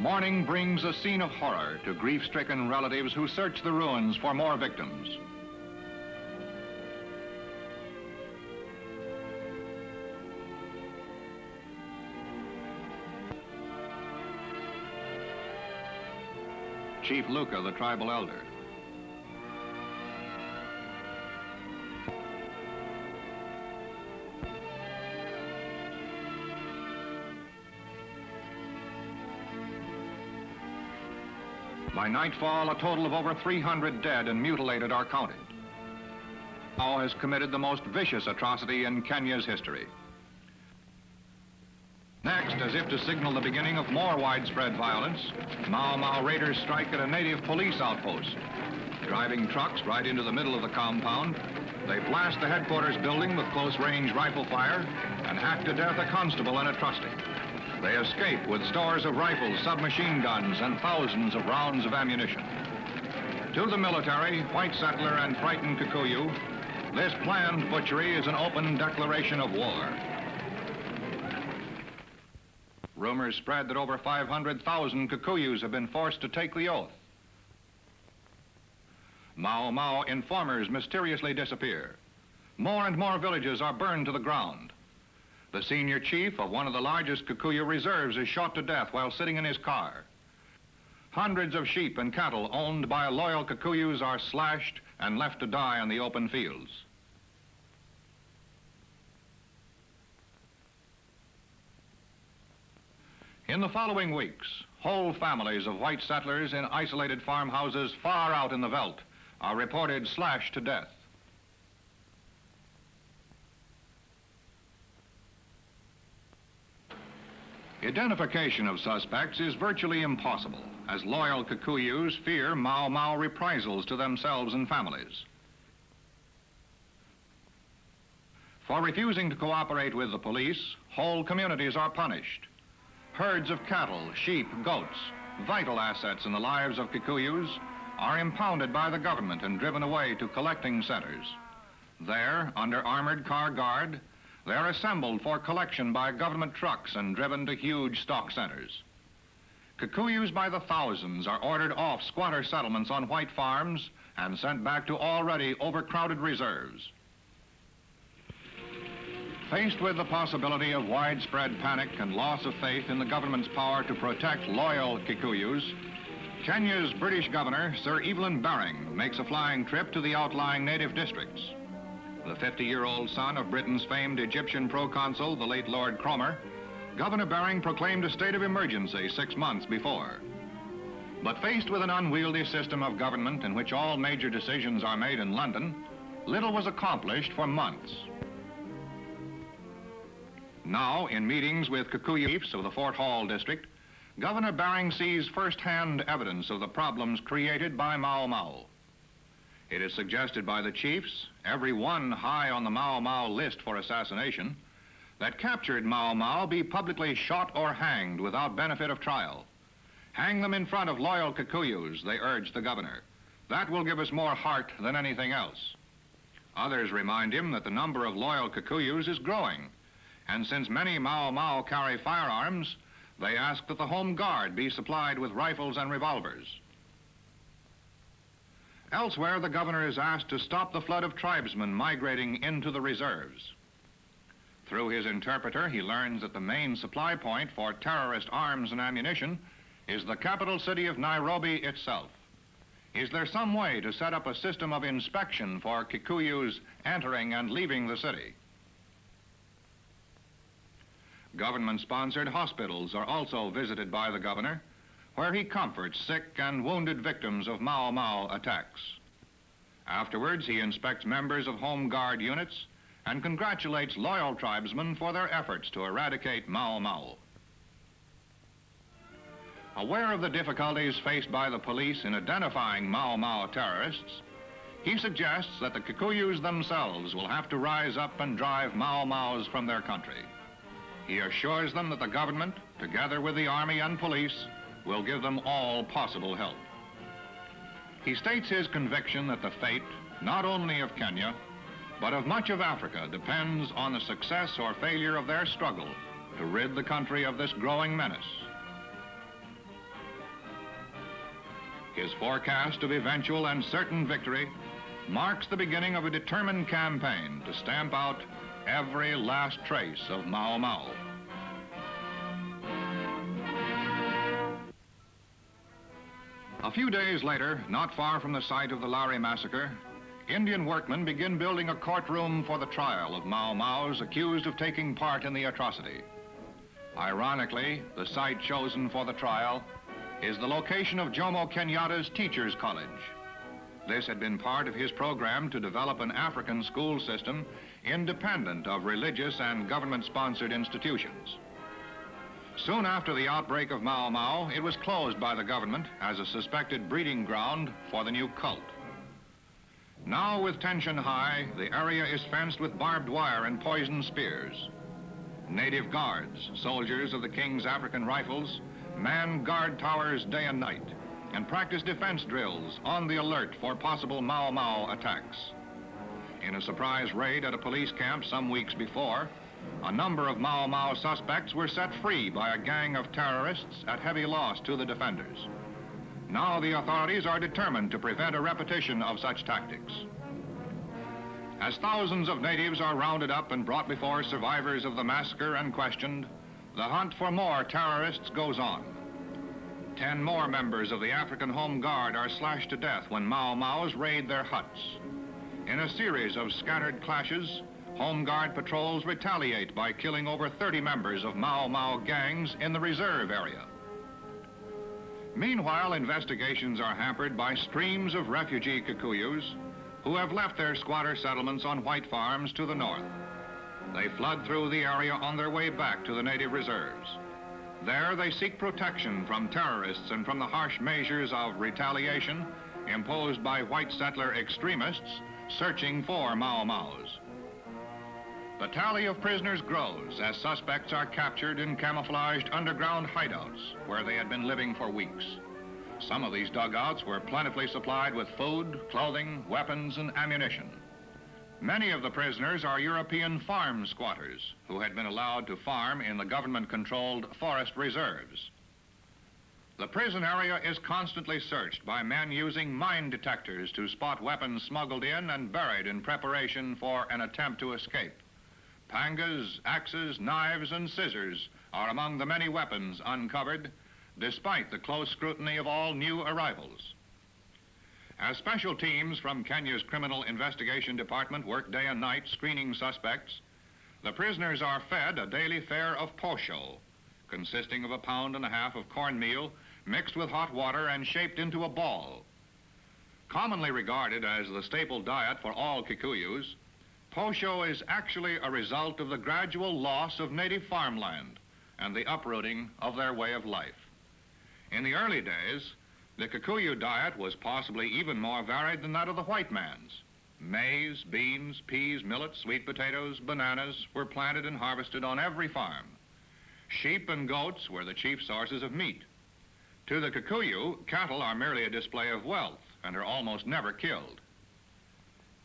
Morning brings a scene of horror to grief-stricken relatives who search the ruins for more victims. Chief Luca, the tribal elder. By nightfall, a total of over 300 dead and mutilated are counted. Mao has committed the most vicious atrocity in Kenya's history. Next, as if to signal the beginning of more widespread violence, Mau Mau raiders strike at a native police outpost. Driving trucks right into the middle of the compound, they blast the headquarters building with close-range rifle fire and hack to death a constable and a trustee. They escape with stores of rifles, submachine guns, and thousands of rounds of ammunition. To the military, white settler, and frightened Kikuyu, this planned butchery is an open declaration of war. Rumors spread that over 500,000 Kikuyus have been forced to take the oath. Mau Mau informers mysteriously disappear. More and more villages are burned to the ground. The senior chief of one of the largest Kikuyu reserves is shot to death while sitting in his car. Hundreds of sheep and cattle owned by loyal Kikuyus are slashed and left to die in the open fields. In the following weeks, whole families of white settlers in isolated farmhouses far out in the veldt are reported slashed to death. Identification of suspects is virtually impossible, as loyal Kikuyus fear Mau Mau reprisals to themselves and families. For refusing to cooperate with the police, whole communities are punished. Herds of cattle, sheep, goats, vital assets in the lives of Kikuyus, are impounded by the government and driven away to collecting centers. There, under armored car guard, they are assembled for collection by government trucks and driven to huge stock centers. Kikuyus by the thousands are ordered off squatter settlements on white farms and sent back to already overcrowded reserves. Faced with the possibility of widespread panic and loss of faith in the government's power to protect loyal Kikuyus, Kenya's British governor, Sir Evelyn Baring, makes a flying trip to the outlying native districts. The 50-year-old son of Britain's famed Egyptian proconsul, the late Lord Cromer, Governor Baring proclaimed a state of emergency 6 months before. But faced with an unwieldy system of government in which all major decisions are made in London, little was accomplished for months. Now, in meetings with Kikuyu chiefs of the Fort Hall district, Governor Baring sees first-hand evidence of the problems created by Mau Mau. It is suggested by the chiefs, every one high on the Mau Mau list for assassination, that captured Mau Mau be publicly shot or hanged without benefit of trial. Hang them in front of loyal Kikuyus, they urged the governor. That will give us more heart than anything else. Others remind him that the number of loyal Kikuyus is growing, and since many Mau Mau carry firearms, they ask that the home guard be supplied with rifles and revolvers. Elsewhere, the governor is asked to stop the flood of tribesmen migrating into the reserves. Through his interpreter, he learns that the main supply point for terrorist arms and ammunition is the capital city of Nairobi itself. Is there some way to set up a system of inspection for Kikuyus entering and leaving the city? Government-sponsored hospitals are also visited by the governor, where he comforts sick and wounded victims of Mau Mau attacks. Afterwards, he inspects members of Home Guard units and congratulates loyal tribesmen for their efforts to eradicate Mau Mau. Aware of the difficulties faced by the police in identifying Mau Mau terrorists, he suggests that the Kikuyus themselves will have to rise up and drive Mau Maus from their country. He assures them that the government, together with the army and police, will give them all possible help. He states his conviction that the fate, not only of Kenya, but of much of Africa, depends on the success or failure of their struggle to rid the country of this growing menace. His forecast of eventual and certain victory marks the beginning of a determined campaign to stamp out every last trace of Mau Mau. A few days later, not far from the site of the Lari Massacre, Indian workmen begin building a courtroom for the trial of Mau Maus accused of taking part in the atrocity. Ironically, the site chosen for the trial is the location of Jomo Kenyatta's Teachers College. This had been part of his program to develop an African school system independent of religious and government-sponsored institutions. Soon after the outbreak of Mau Mau, it was closed by the government as a suspected breeding ground for the new cult. Now, with tension high, the area is fenced with barbed wire and poisoned spears. Native guards, soldiers of the King's African Rifles, man guard towers day and night and practice defense drills on the alert for possible Mau Mau attacks. In a surprise raid at a police camp some weeks before, a number of Mau Mau suspects were set free by a gang of terrorists at heavy loss to the defenders. Now the authorities are determined to prevent a repetition of such tactics. As thousands of natives are rounded up and brought before survivors of the massacre and questioned, the hunt for more terrorists goes on. 10 more members of the African Home Guard are slashed to death when Mau Maus raid their huts. In a series of scattered clashes, Home Guard patrols retaliate by killing over 30 members of Mau Mau gangs in the reserve area. Meanwhile, investigations are hampered by streams of refugee Kikuyus who have left their squatter settlements on white farms to the north. They flood through the area on their way back to the native reserves. There they seek protection from terrorists and from the harsh measures of retaliation imposed by white settler extremists searching for Mau Maus. The tally of prisoners grows as suspects are captured in camouflaged underground hideouts where they had been living for weeks. Some of these dugouts were plentifully supplied with food, clothing, weapons, and ammunition. Many of the prisoners are European farm squatters who had been allowed to farm in the government-controlled forest reserves. The prison area is constantly searched by men using mine detectors to spot weapons smuggled in and buried in preparation for an attempt to escape. Pangas, axes, knives, and scissors are among the many weapons uncovered, despite the close scrutiny of all new arrivals. As special teams from Kenya's Criminal Investigation Department work day and night screening suspects, the prisoners are fed a daily fare of posho, consisting of 1.5 pounds of cornmeal mixed with hot water and shaped into a ball. Commonly regarded as the staple diet for all Kikuyus, posho is actually a result of the gradual loss of native farmland and the uprooting of their way of life. In the early days, the Kikuyu diet was possibly even more varied than that of the white man's. Maize, beans, peas, millet, sweet potatoes, bananas were planted and harvested on every farm. Sheep and goats were the chief sources of meat. To the Kikuyu, cattle are merely a display of wealth and are almost never killed.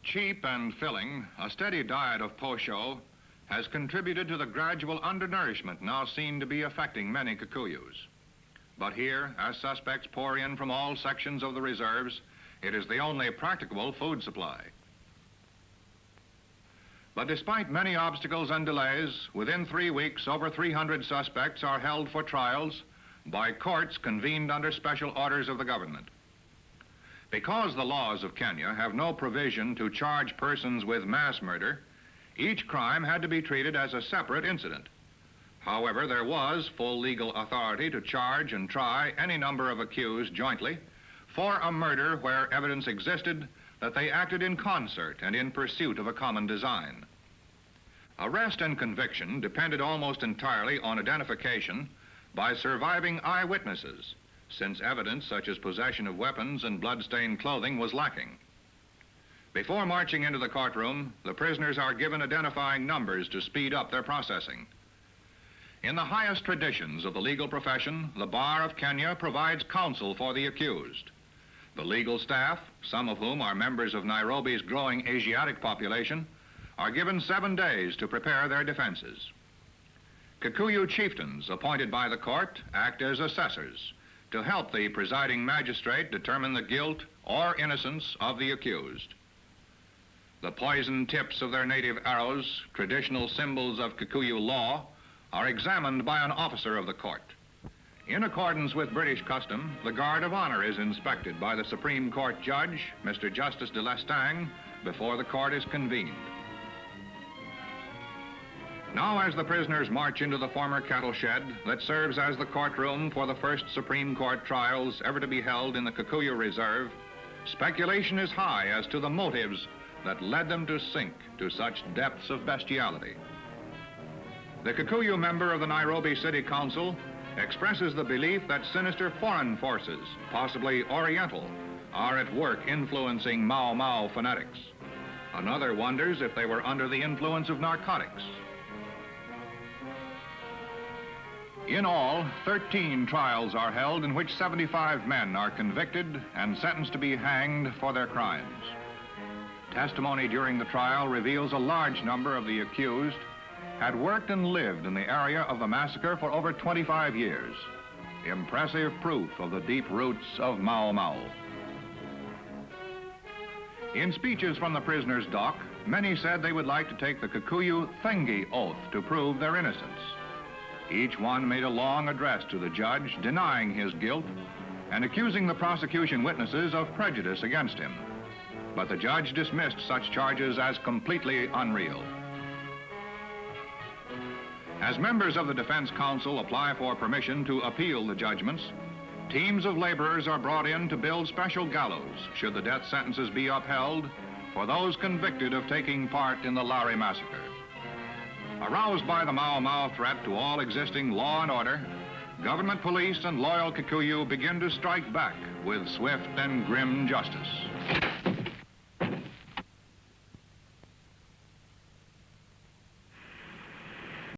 Cheap and filling, a steady diet of posho has contributed to the gradual undernourishment now seen to be affecting many Kikuyus. But here, as suspects pour in from all sections of the reserves, it is the only practicable food supply. But despite many obstacles and delays, within 3 weeks, over 300 suspects are held for trials by courts convened under special orders of the government. Because the laws of Kenya have no provision to charge persons with mass murder, each crime had to be treated as a separate incident. However, there was full legal authority to charge and try any number of accused jointly for a murder where evidence existed that they acted in concert and in pursuit of a common design. Arrest and conviction depended almost entirely on identification by surviving eyewitnesses, since evidence such as possession of weapons and blood-stained clothing was lacking. Before marching into the courtroom, the prisoners are given identifying numbers to speed up their processing. In the highest traditions of the legal profession, the Bar of Kenya provides counsel for the accused. The legal staff, some of whom are members of Nairobi's growing Asiatic population, are given 7 days to prepare their defenses. Kikuyu chieftains appointed by the court act as assessors to help the presiding magistrate determine the guilt or innocence of the accused. The poisoned tips of their native arrows, traditional symbols of Kikuyu law, are examined by an officer of the court. In accordance with British custom, the guard of honor is inspected by the Supreme Court judge, Mr. Justice de Lestang, before the court is convened. Now, as the prisoners march into the former cattle shed that serves as the courtroom for the first Supreme Court trials ever to be held in the Kikuyu Reserve, speculation is high as to the motives that led them to sink to such depths of bestiality. The Kikuyu member of the Nairobi City Council expresses the belief that sinister foreign forces, possibly Oriental, are at work influencing Mau Mau fanatics. Another wonders if they were under the influence of narcotics. In all, 13 trials are held in which 75 men are convicted and sentenced to be hanged for their crimes. Testimony during the trial reveals a large number of the accused had worked and lived in the area of the massacre for over 25 years. Impressive proof of the deep roots of Mau Mau. In speeches from the prisoner's dock, many said they would like to take the Kikuyu Thengi oath to prove their innocence. Each one made a long address to the judge denying his guilt and accusing the prosecution witnesses of prejudice against him. But the judge dismissed such charges as completely unreal. As members of the defense counsel apply for permission to appeal the judgments, teams of laborers are brought in to build special gallows, should the death sentences be upheld, for those convicted of taking part in the Lari Massacre. Aroused by the Mau Mau threat to all existing law and order, government police and loyal Kikuyu begin to strike back with swift and grim justice.